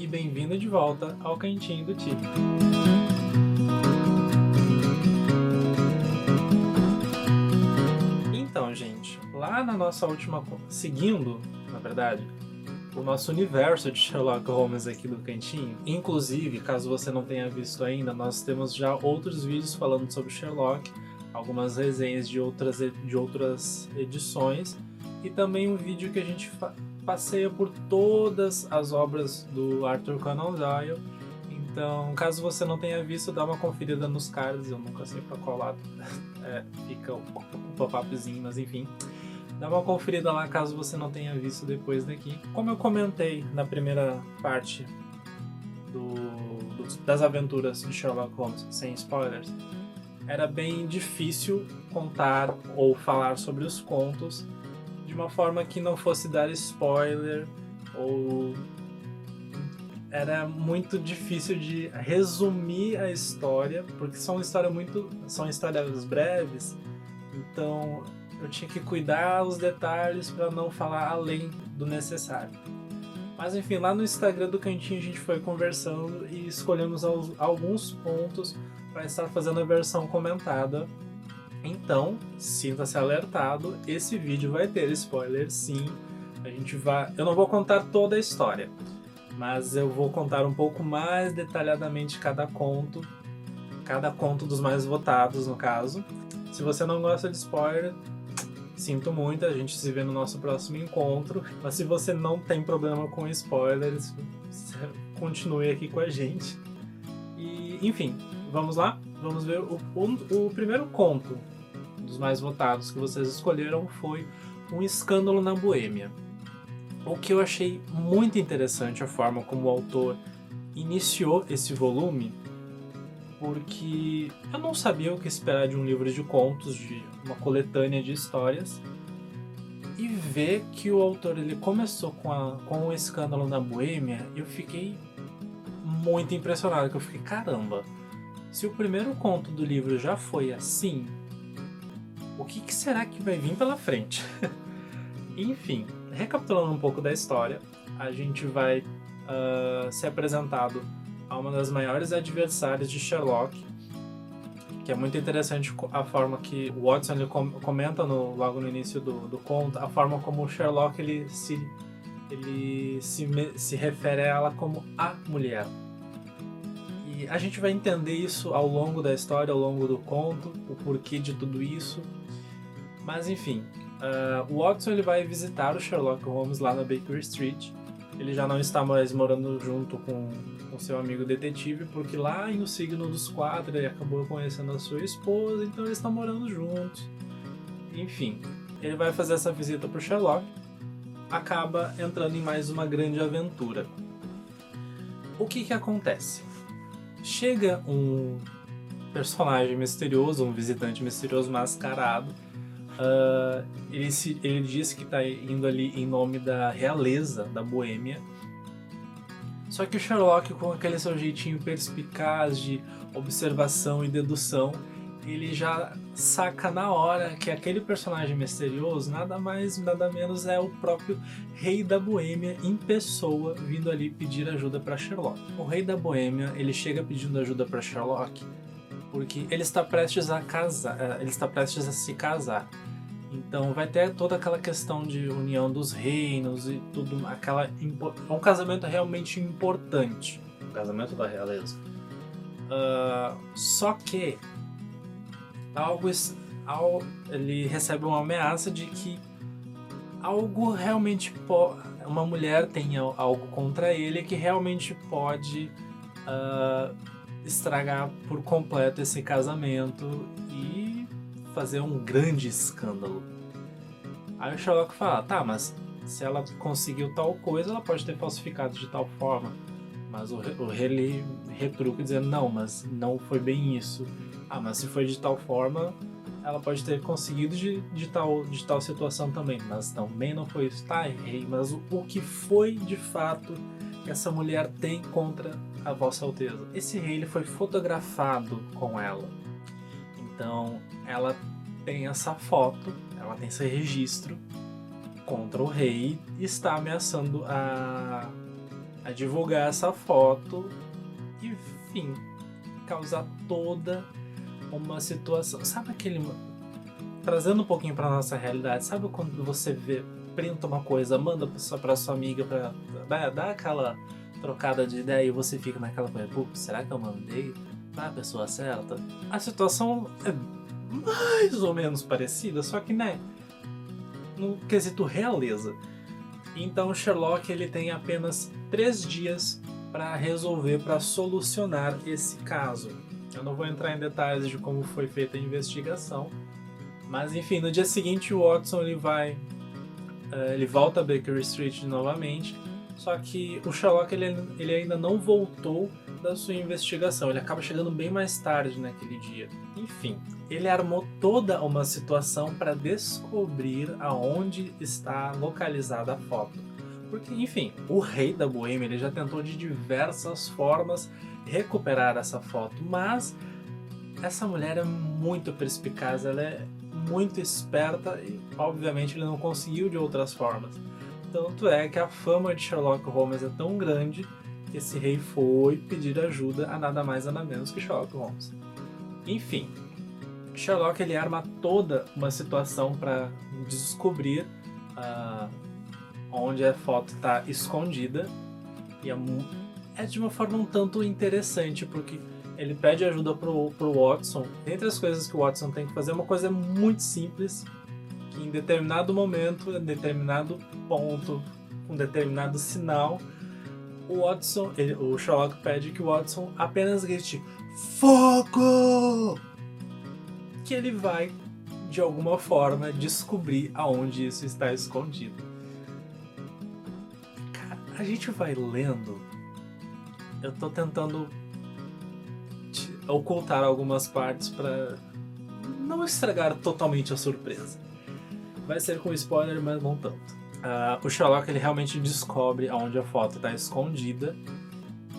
e bem-vindo de volta ao Cantinho do Tigre. Então, gente, lá na nossa última... seguindo, na verdade, o nosso universo de Sherlock Holmes aqui do Cantinho, inclusive, caso você não tenha visto ainda, nós temos já outros vídeos falando sobre Sherlock, algumas resenhas de outras edições, e também um vídeo que a gente passeia por todas as obras do Arthur Conan Doyle. Então, caso você não tenha visto, dá uma conferida nos cards. Eu nunca sei pra qual lado fica o pop-upzinho, mas enfim. Dá uma conferida lá caso você não tenha visto depois daqui. Como eu comentei na primeira parte das aventuras de Sherlock Holmes, sem spoilers, era bem difícil contar ou falar sobre os contos de uma forma que não fosse dar spoiler, ou era muito difícil de resumir a história, porque são histórias breves, então eu tinha que cuidar os detalhes para não falar além do necessário. Mas enfim, lá no Instagram do Cantinho a gente foi conversando e escolhemos alguns pontos para estar fazendo a versão comentada. Então, sinta-se alertado, esse vídeo vai ter spoiler sim. Eu não vou contar toda a história, mas eu vou contar um pouco mais detalhadamente cada conto dos mais votados no caso. Se você não gosta de spoiler, sinto muito, a gente se vê no nosso próximo encontro. Mas se você não tem problema com spoilers, continue aqui com a gente. E, enfim, vamos lá? Vamos ver o primeiro conto dos mais votados que vocês escolheram foi Um Escândalo na Boêmia. O que eu achei muito interessante a forma como o autor iniciou esse volume, porque eu não sabia o que esperar de um livro de contos, de uma coletânea de histórias, e ver que o autor ele começou com O Escândalo na Boêmia, eu fiquei muito impressionado, que eu fiquei, caramba, se o primeiro conto do livro já foi assim, o que será que vai vir pela frente? Enfim, recapitulando um pouco da história, a gente vai ser apresentado a uma das maiores adversárias de Sherlock, que é muito interessante a forma que o Watson ele comenta logo no início do conto, a forma como o Sherlock ele se refere a ela como a mulher. E a gente vai entender isso ao longo da história, ao longo do conto, o porquê de tudo isso. Mas enfim, o Watson ele vai visitar o Sherlock Holmes lá na Baker Street. Ele já não está mais morando junto com seu amigo detetive, porque lá em O Signo dos Quatro ele acabou conhecendo a sua esposa, então eles estão morando juntos. Enfim, ele vai fazer essa visita para o Sherlock, acaba entrando em mais uma grande aventura. O que acontece? Chega um personagem misterioso, um visitante misterioso mascarado. Ele diz que está indo ali em nome da realeza da Boêmia. Só que o Sherlock, com aquele seu jeitinho perspicaz de observação e dedução, ele já saca na hora que aquele personagem misterioso nada mais, nada menos é o próprio Rei da Boêmia em pessoa, vindo ali pedir ajuda para Sherlock. O Rei da Boêmia, ele chega pedindo ajuda para Sherlock porque ele está prestes a se casar. Então vai ter toda aquela questão de união dos reinos e tudo, é um casamento realmente importante, o casamento da realeza. Só que ele recebe uma ameaça de que algo realmente uma mulher tem algo contra ele que realmente pode estragar por completo esse casamento e fazer um grande escândalo. Aí o Sherlock fala, tá, mas se ela conseguiu tal coisa, ela pode ter falsificado de tal forma. Mas o rei ele retruca dizendo, não, mas não foi bem isso. Ah, mas se foi de tal forma, ela pode ter conseguido de tal situação também. Mas também não foi isso. Tá, rei, mas o que foi de fato que essa mulher tem contra a Vossa Alteza? Esse rei ele foi fotografado com ela. Então ela tem essa foto, ela tem esse registro contra o rei e está ameaçando a divulgar essa foto e, enfim, causar toda uma situação. Sabe aquele... Trazendo um pouquinho pra nossa realidade, sabe quando você printa uma coisa, manda pra sua amiga pra dar aquela trocada de ideia e você fica naquela coisa, putz, será que eu mandei pra pessoa certa? A situação é mais ou menos parecida, só que, né, no quesito realeza. Então Sherlock ele tem apenas 3 dias para resolver, para solucionar esse caso. Eu não vou entrar em detalhes de como foi feita a investigação, mas enfim, no dia seguinte o Watson ele volta a Baker Street novamente, só que o Sherlock ele ainda não voltou da sua investigação, ele acaba chegando bem mais tarde naquele dia. Enfim, ele armou toda uma situação para descobrir aonde está localizada a foto. Porque, enfim, o rei da Boêmia ele já tentou de diversas formas recuperar essa foto, mas essa mulher é muito perspicaz, ela é muito esperta e, obviamente, ele não conseguiu de outras formas. Tanto é que a fama de Sherlock Holmes é tão grande que esse rei foi pedir ajuda a nada mais nada menos que Sherlock Holmes. Enfim, Sherlock ele arma toda uma situação para descobrir onde a foto está escondida e é de uma forma um tanto interessante porque ele pede ajuda pro Watson. Entre as coisas que o Watson tem que fazer, uma coisa muito simples, que em determinado momento, em determinado ponto, com determinado sinal, o Sherlock pede que o Watson apenas grite "Fogo!", que ele vai, de alguma forma, descobrir aonde isso está escondido. Cara, a gente vai lendo, eu tô tentando ocultar algumas partes para não estragar totalmente a surpresa. Vai ser com spoiler, mas não tanto. O Sherlock ele realmente descobre aonde a foto está escondida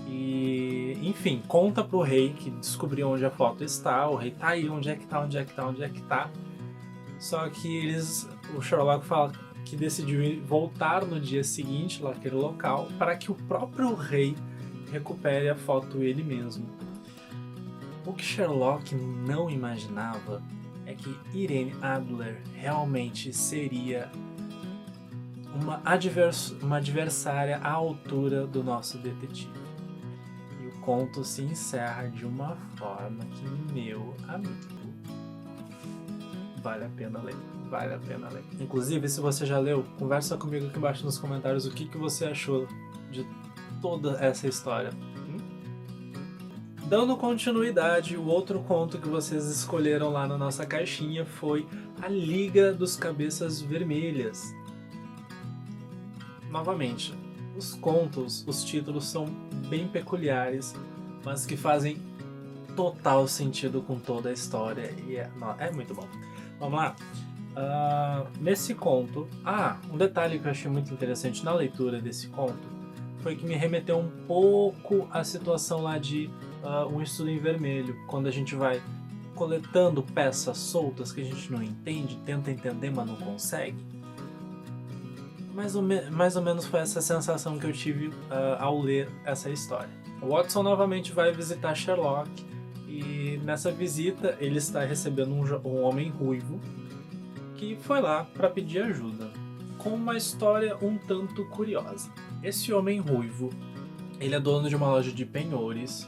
e, enfim, conta pro rei que descobriu onde a foto está. O rei tá aí, onde é que tá. Só que o Sherlock fala que decidiu voltar no dia seguinte lá naquele local para que o próprio rei recupere a foto ele mesmo. O que Sherlock não imaginava é que Irene Adler realmente seria uma adversária à altura do nosso detetive. E o conto se encerra de uma forma que, meu amigo, vale a pena ler. Inclusive, se você já leu, conversa comigo aqui embaixo nos comentários o que você achou de toda essa história. Dando continuidade, o outro conto que vocês escolheram lá na nossa caixinha foi A Liga dos Cabeças Vermelhas. Novamente, os contos, os títulos são bem peculiares, mas que fazem total sentido com toda a história e é muito bom. Vamos lá? Nesse conto... um detalhe que eu achei muito interessante na leitura desse conto foi que me remeteu um pouco à situação lá de Um Estudo em Vermelho, quando a gente vai coletando peças soltas que a gente não entende, tenta entender, mas não consegue. Mais ou menos foi essa sensação que eu tive ao ler essa história. O Watson novamente vai visitar Sherlock e nessa visita ele está recebendo um homem ruivo que foi lá para pedir ajuda, com uma história um tanto curiosa. Esse homem ruivo, ele é dono de uma loja de penhores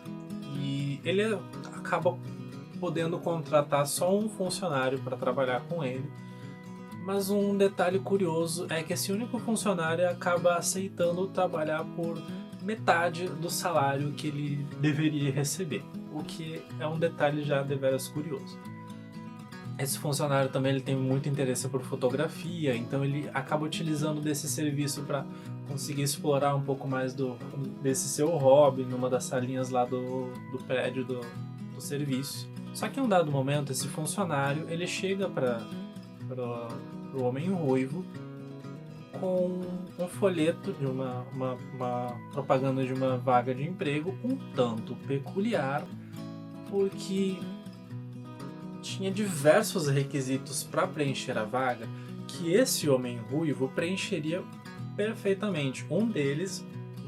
e ele acaba podendo contratar só um funcionário para trabalhar com ele. Mas um detalhe curioso é que esse único funcionário acaba aceitando trabalhar por metade do salário que ele deveria receber, o que é um detalhe já deveras curioso. Esse funcionário também ele tem muito interesse por fotografia, então ele acaba utilizando desse serviço para conseguir explorar um pouco mais desse seu hobby numa das salinhas lá do prédio do serviço. Só que em um dado momento esse funcionário ele chega para o homem ruivo com um folheto de uma propaganda de uma vaga de emprego um tanto peculiar, porque tinha diversos requisitos para preencher a vaga que esse homem ruivo preencheria perfeitamente. Um deles,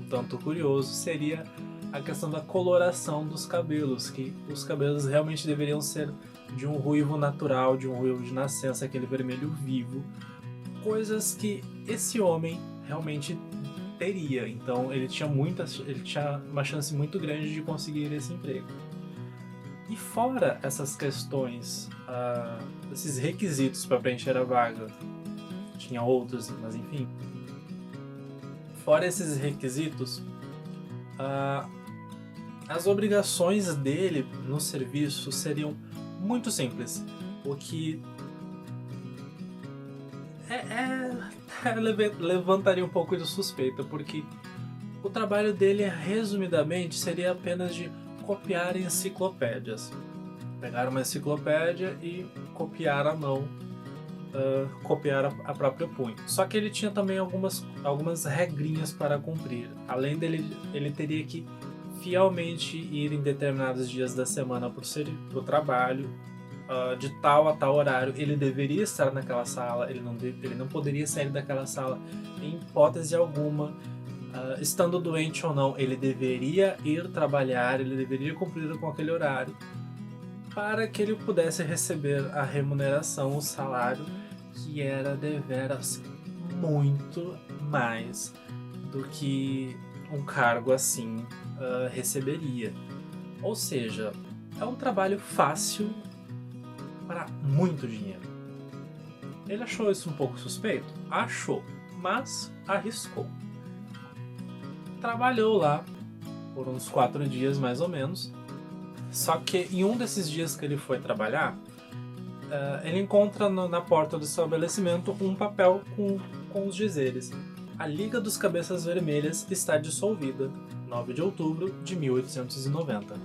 tanto curioso seria a questão da coloração dos cabelos, que os cabelos realmente deveriam ser de um ruivo natural, de um ruivo de nascença, aquele vermelho vivo, coisas que esse homem realmente teria. Então ele tinha uma chance muito grande de conseguir esse emprego. E fora essas questões, esses requisitos para preencher a vaga, tinha outros, mas enfim. Fora esses requisitos, as obrigações dele no serviço seriam muito simples, o que levantaria um pouco de suspeita, porque o trabalho dele, resumidamente, seria apenas de copiar enciclopédias. Pegar uma enciclopédia e copiar à mão, copiar a próprio punho. Só que ele tinha também algumas regrinhas para cumprir. Além dele, ele teria que fielmente ir em determinados dias da semana para o trabalho, de tal a tal horário. Ele deveria estar naquela sala, ele não poderia sair daquela sala em hipótese alguma. Estando doente ou não, ele deveria ir trabalhar, ele deveria cumprir com aquele horário para que ele pudesse receber a remuneração, o salário, que era deveras muito mais do que um cargo assim receberia. Ou seja, é um trabalho fácil para muito dinheiro. Ele achou isso um pouco suspeito? Achou, mas arriscou. Trabalhou lá por uns 4 dias mais ou menos. Só que em um desses dias que ele foi trabalhar, ele encontra na porta do estabelecimento um papel com os dizeres: a Liga dos Cabeças Vermelhas está dissolvida, 9 de outubro de 1890.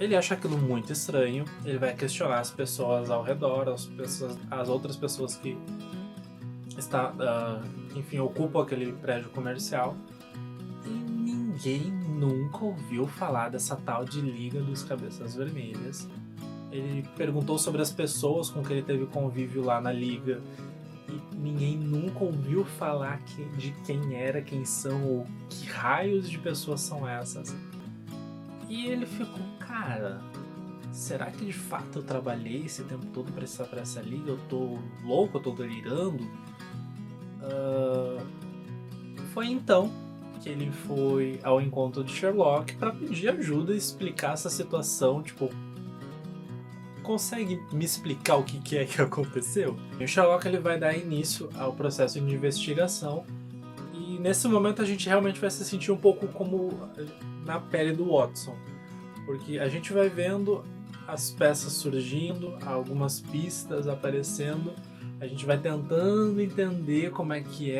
Ele acha aquilo muito estranho, ele vai questionar as pessoas ao redor, as outras pessoas que ocupam aquele prédio comercial, e ninguém nunca ouviu falar dessa tal de Liga dos Cabeças Vermelhas. Ele perguntou sobre as pessoas com quem ele teve convívio lá na Liga, e ninguém nunca ouviu falar de quem era, quem são, ou que raios de pessoas são essas. E ele ficou, cara, será que de fato eu trabalhei esse tempo todo pra essa liga? Eu tô louco, eu tô delirando? Foi então que ele foi ao encontro de Sherlock para pedir ajuda e explicar essa situação, tipo, consegue me explicar o que é que aconteceu? E o Sherlock ele vai dar início ao processo de investigação, e nesse momento a gente realmente vai se sentir um pouco como na pele do Watson, porque a gente vai vendo as peças surgindo, algumas pistas aparecendo, a gente vai tentando entender como é que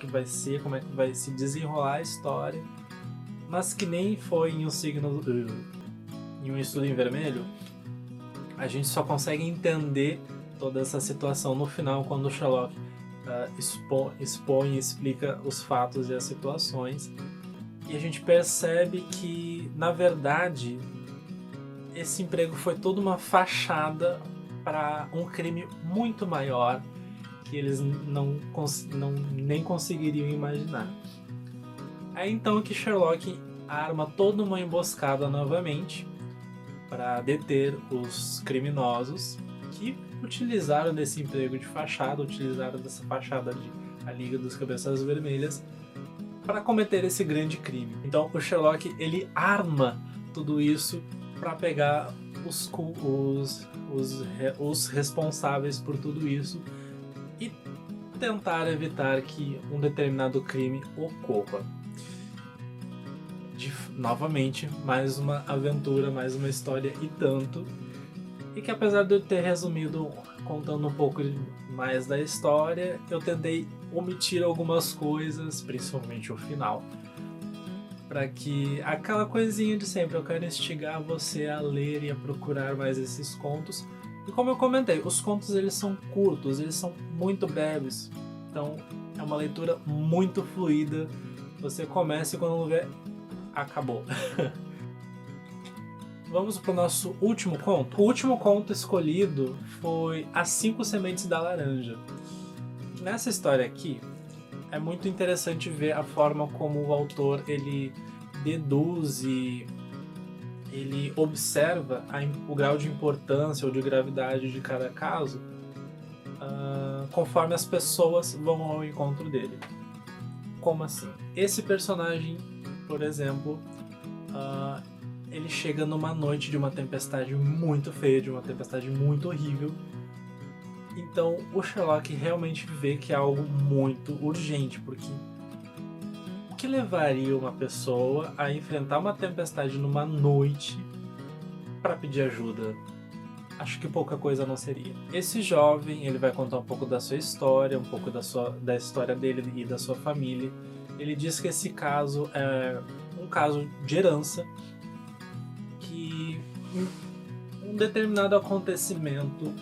vai ser, como é que vai se desenrolar a história, mas que nem foi em um Estudo em Vermelho, a gente só consegue entender toda essa situação no final, quando o Sherlock expõe e explica os fatos e as situações, e a gente percebe que, na verdade, esse emprego foi toda uma fachada para um crime muito maior que eles nem conseguiriam imaginar. É então que Sherlock arma toda uma emboscada novamente para deter os criminosos que utilizaram desse emprego de fachada, utilizaram dessa fachada de a Liga dos Cabeças Vermelhas para cometer esse grande crime. Então o Sherlock ele arma tudo isso para pegar os responsáveis por tudo isso e tentar evitar que um determinado crime ocorra. Novamente, mais uma aventura, mais uma história e tanto. E que, apesar de eu ter resumido contando um pouco mais da história, eu tentei omitir algumas coisas, principalmente o final, para que aquela coisinha de sempre, eu quero instigar você a ler e a procurar mais esses contos. E como eu comentei, os contos eles são curtos, eles são muito breves, então é uma leitura muito fluida. Você começa e quando vê, acabou. Vamos para o nosso último conto. O último conto escolhido foi As 5 Sementes da Laranja. Nessa história aqui, é muito interessante ver a forma como o autor ele deduz e ele observa o grau de importância ou de gravidade de cada caso, conforme as pessoas vão ao encontro dele. Como assim? Esse personagem, por exemplo, ele chega numa noite de uma tempestade muito feia, de uma tempestade muito horrível. Então o Sherlock realmente vê que é algo muito urgente, porque o que levaria uma pessoa a enfrentar uma tempestade numa noite para pedir ajuda? Acho que pouca coisa não seria. Esse jovem, ele vai contar um pouco da sua história, um pouco da história dele e da sua família. Ele diz que esse caso é um caso de herança, que um determinado acontecimento,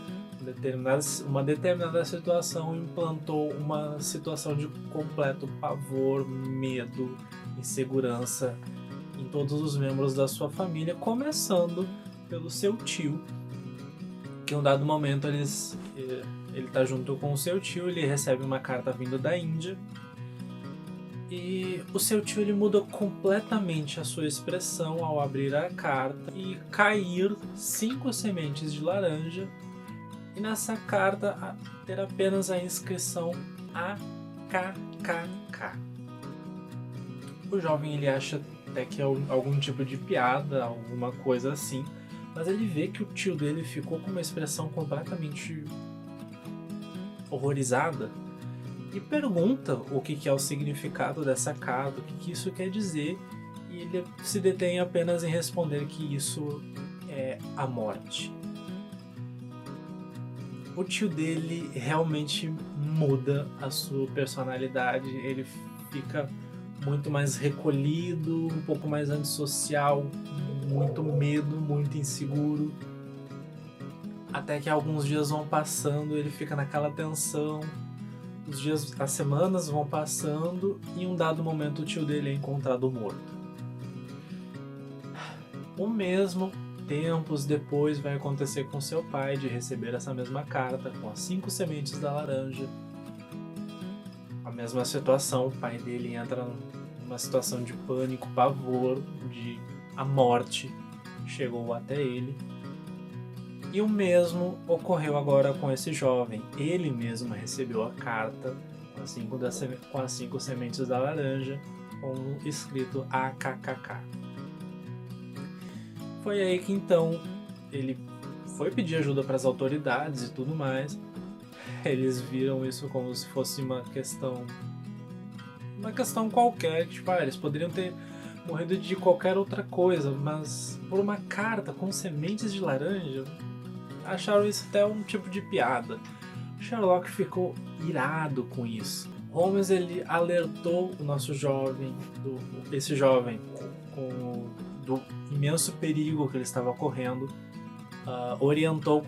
uma determinada situação implantou uma situação de completo pavor, medo, insegurança em todos os membros da sua família, começando pelo seu tio, que em um dado momento ele está junto com o seu tio, ele recebe uma carta vindo da Índia, e o seu tio ele muda completamente a sua expressão ao abrir a carta e cair 5 sementes de laranja, e nessa carta ter apenas a inscrição AKKK. O jovem ele acha até que é algum tipo de piada, alguma coisa assim, mas ele vê que o tio dele ficou com uma expressão completamente horrorizada e pergunta o que é o significado dessa carta, o que isso quer dizer, e ele se detém apenas em responder que isso é a morte. O tio dele realmente muda a sua personalidade, ele fica muito mais recolhido, um pouco mais antissocial, muito medo, muito inseguro. Até que alguns dias vão passando, ele fica naquela tensão, as semanas vão passando e em um dado momento o tio dele é encontrado morto. O mesmo tempos depois vai acontecer com seu pai, de receber essa mesma carta com as 5 sementes da laranja. A mesma situação, o pai dele entra numa situação de pânico, pavor, de a morte chegou até ele. E o mesmo ocorreu agora com esse jovem. Ele mesmo recebeu a carta com as 5 sementes da laranja, com escrito AKKK. Foi aí que então ele foi pedir ajuda para as autoridades e tudo mais. Eles viram isso como se fosse uma questão qualquer, tipo, eles poderiam ter morrido de qualquer outra coisa, mas por uma carta com sementes de laranja, acharam isso até um tipo de piada. Sherlock ficou irado com isso. Holmes ele alertou o nosso jovem, esse jovem, do imenso perigo que ele estava correndo, orientou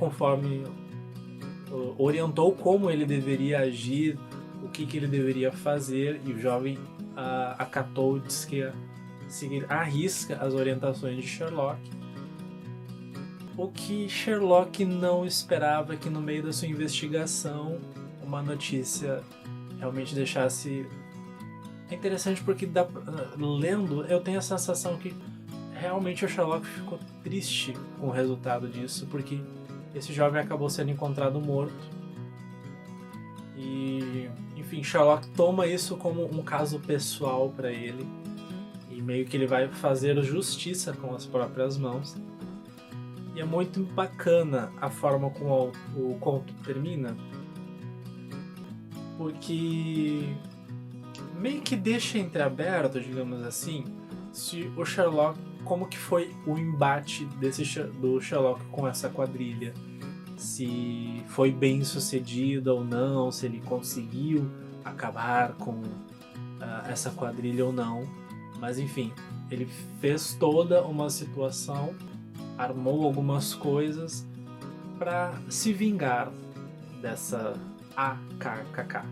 como ele deveria agir, o que ele deveria fazer, e o jovem acatou, disse que ia seguir à risca as orientações de Sherlock. O que Sherlock não esperava que no meio da sua investigação uma notícia realmente deixasse... É interessante porque lendo eu tenho a sensação que realmente o Sherlock ficou triste com o resultado disso, porque esse jovem acabou sendo encontrado morto. E, enfim, Sherlock toma isso como um caso pessoal para ele, e meio que ele vai fazer justiça com as próprias mãos. E é muito bacana a forma como o conto termina, porque meio que deixa entreaberto, digamos assim, se o Sherlock, como que foi o embate do Sherlock com essa quadrilha, se foi bem sucedido ou não, se ele conseguiu acabar com essa quadrilha ou não. Mas enfim, ele fez toda uma situação, armou algumas coisas para se vingar dessa AKKK.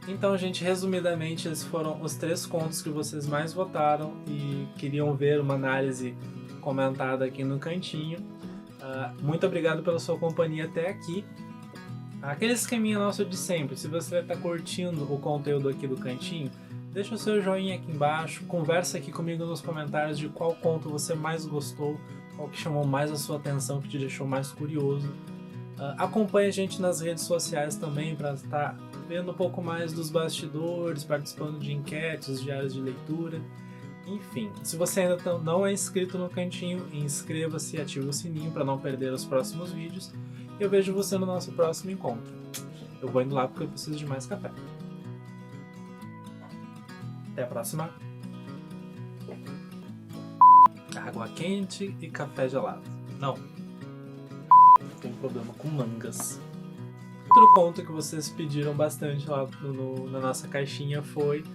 Então, gente, resumidamente, esses foram os 3 contos que vocês mais votaram e queriam ver uma análise comentada aqui no cantinho. Muito obrigado pela sua companhia até aqui. Aquele esqueminha nosso de sempre. Se você está curtindo o conteúdo aqui do Cantinho, deixa o seu joinha aqui embaixo, conversa aqui comigo nos comentários de qual conto você mais gostou, qual que chamou mais a sua atenção, que te deixou mais curioso. Acompanhe a gente nas redes sociais também para estar vendo um pouco mais dos bastidores, participando de enquetes, diários de leitura. Enfim, se você ainda não é inscrito no Cantinho, inscreva-se e ative o sininho para não perder os próximos vídeos. Eu vejo você no nosso próximo encontro. Eu vou indo lá porque eu preciso de mais café. Até a próxima. Água quente e café gelado. Não. Tem problema com mangas. Outro conto que vocês pediram bastante lá na nossa caixinha foi...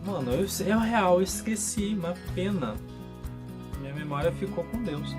Mano, eu esqueci, uma pena. Minha memória ficou com Deus.